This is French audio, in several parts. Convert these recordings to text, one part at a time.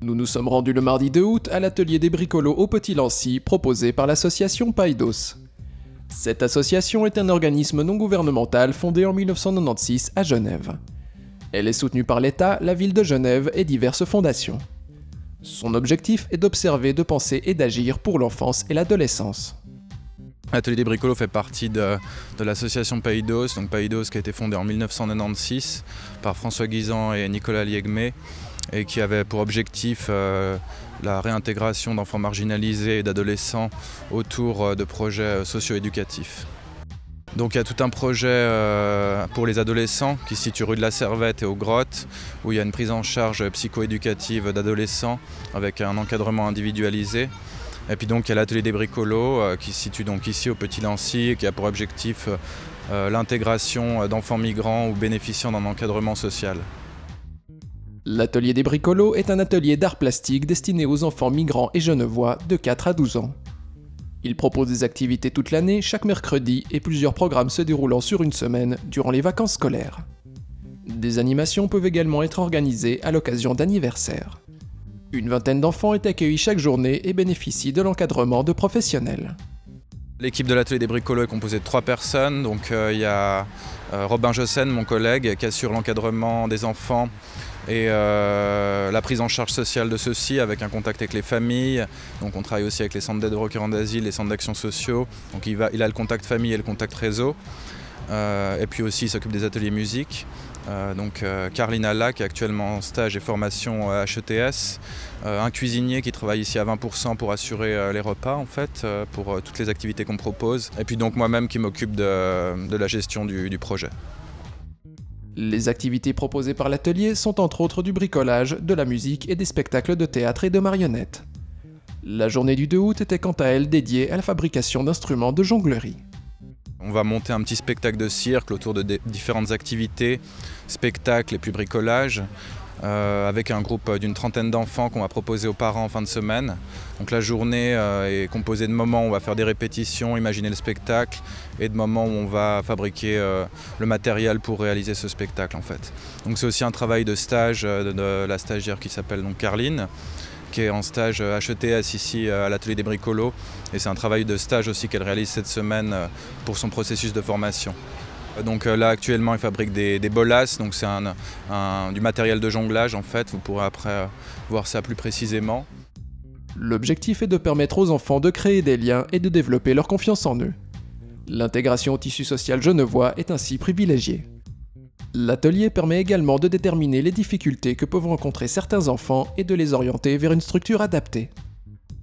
Nous nous sommes rendus le mardi 2 août à l'atelier des bricolos au Petit-Lancy proposé par l'association Païdos. Cette association est un organisme non gouvernemental fondé en 1996 à Genève. Elle est soutenue par l'État, la ville de Genève et diverses fondations. Son objectif est d'observer, de penser et d'agir pour l'enfance et l'adolescence. L'atelier des bricolos fait partie de l'association Païdos, donc Païdos qui a été fondée en 1996 par François Guisan et Nicolas Liegmé et qui avait pour objectif la réintégration d'enfants marginalisés et d'adolescents autour de projets socio-éducatifs. Donc il y a tout un projet pour les adolescents qui se situe rue de la Servette et aux Grottes, où il y a une prise en charge psycho-éducative d'adolescents avec un encadrement individualisé. Et puis donc il y a l'atelier des bricolos qui se situe donc ici au Petit-Lancy et qui a pour objectif l'intégration d'enfants migrants ou bénéficiant d'un encadrement social. L'atelier des bricolos est un atelier d'art plastique destiné aux enfants migrants et genevois de 4 à 12 ans. Il propose des activités toute l'année, chaque mercredi, et plusieurs programmes se déroulant sur une semaine durant les vacances scolaires. Des animations peuvent également être organisées à l'occasion d'anniversaires. Une vingtaine d'enfants est accueillie chaque journée et bénéficie de l'encadrement de professionnels. L'équipe de l'atelier des bricolos est composée de 3 personnes. Donc il y a Robin Jossen, mon collègue, qui assure l'encadrement des enfants et la prise en charge sociale de ceux-ci avec un contact avec les familles. Donc on travaille aussi avec les centres d'aide aux requérants d'asile, les centres d'action sociaux. Donc il a le contact famille et le contact réseau. Et puis aussi il s'occupe des ateliers musique. Carline Alla qui est actuellement en stage et formation à HETS, un cuisinier qui travaille ici à 20% pour assurer les repas en fait, pour toutes les activités qu'on propose, et puis donc moi-même qui m'occupe de la gestion du projet. Les activités proposées par l'atelier sont entre autres du bricolage, de la musique et des spectacles de théâtre et de marionnettes. La journée du 2 août était quant à elle dédiée à la fabrication d'instruments de jonglerie. On va monter un petit spectacle de cirque autour de différentes activités, spectacles et puis bricolage, avec un groupe d'une trentaine d'enfants qu'on va proposer aux parents en fin de semaine. Donc la journée est composée de moments où on va faire des répétitions, imaginer le spectacle, et de moments où on va fabriquer le matériel pour réaliser ce spectacle en fait. Donc c'est aussi un travail de stage de la stagiaire qui s'appelle donc Carline, qui est en stage HETS ici à l'atelier des bricolos, et c'est un travail de stage aussi qu'elle réalise cette semaine pour son processus de formation. Donc là actuellement il fabrique des bolas, donc c'est du matériel de jonglage en fait, vous pourrez après voir ça plus précisément. L'objectif est de permettre aux enfants de créer des liens et de développer leur confiance en eux. L'intégration au tissu social genevois est ainsi privilégiée. L'atelier permet également de déterminer les difficultés que peuvent rencontrer certains enfants et de les orienter vers une structure adaptée.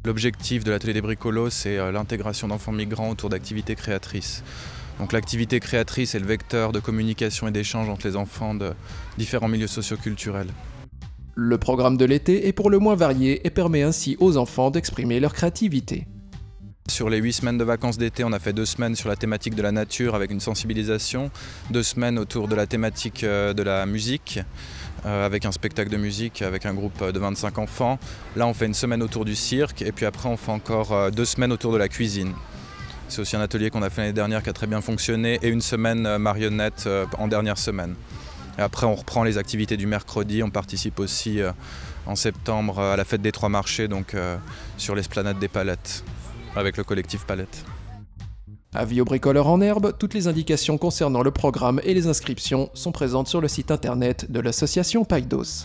L'objectif de l'atelier des bricolos, c'est l'intégration d'enfants migrants autour d'activités créatrices. Donc l'activité créatrice est le vecteur de communication et d'échange entre les enfants de différents milieux socioculturels. Le programme de l'été est pour le moins varié et permet ainsi aux enfants d'exprimer leur créativité. Sur les 8 semaines de vacances d'été, on a fait 2 semaines sur la thématique de la nature avec une sensibilisation, 2 semaines autour de la thématique de la musique, avec un spectacle de musique avec un groupe de 25 enfants. Là, on fait une semaine autour du cirque et puis après, on fait encore 2 semaines autour de la cuisine. C'est aussi un atelier qu'on a fait l'année dernière qui a très bien fonctionné et une semaine marionnette en dernière semaine. Et après, on reprend les activités du mercredi. On participe aussi en septembre à la fête des 3 marchés, donc sur l'esplanade des Palettes, avec le collectif Palette. Avis aux bricoleurs en herbe, toutes les indications concernant le programme et les inscriptions sont présentes sur le site internet de l'association Païdos.